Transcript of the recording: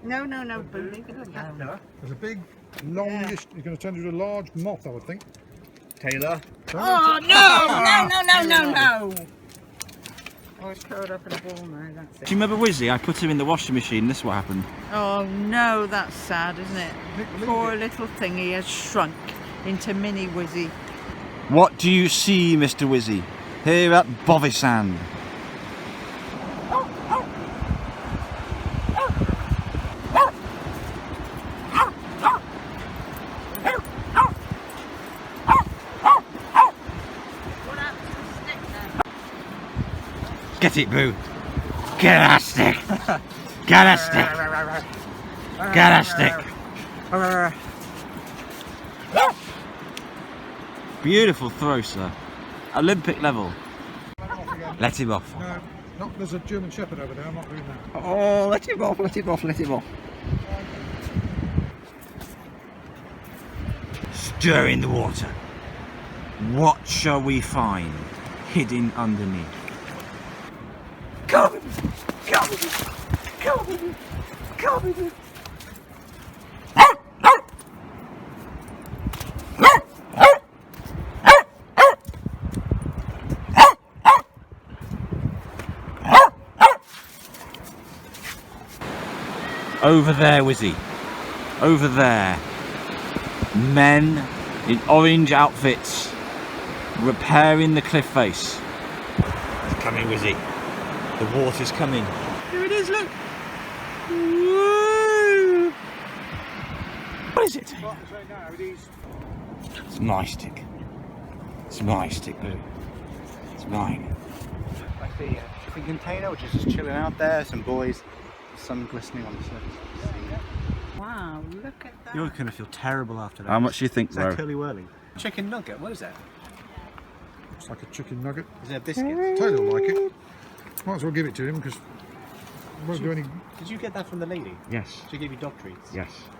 No, but leave it alone. There's a big, longish, It's going to turn into a large moth, I would think. Taylor. Oh, no! Oh, it's curled up in a ball now, that's Do it. you remember Whizzy? I put him in the washing machine. This is what happened. Oh, no, that's sad, isn't it? Poor little thingy has shrunk into mini Whizzy. What do you see, Mr. Whizzy, here at Bovisand? Get it, Boo. Get a stick. Get a stick. Get a stick. Beautiful throw, sir. Olympic level. Let him off. No, there's a German Shepherd over there. I'm not doing that. Oh, let him off, let him off, let him off. Stir in the water. What shall we find hidden underneath? Come! Come! Come! Come! Over there, Whizzy. Over there. Men in orange outfits repairing the cliff face. It's coming, Whizzy. The water's coming. Here it is, look. Woo! What is it? It's my stick. It's my stick, Blue. It's mine. Like the shipping container, which is just chilling out there. Some boys, sun glistening on the surface. Wow, look at that. You're going to feel terrible after that. How much do you think, Is that bro? curly whirly? Chicken nugget, what is that? It's like a chicken nugget. Is that biscuit? Taylor will like it. Might as well give it to him because it won't do any. Did you get that from the lady? Yes. She gave you dog treats? Yes.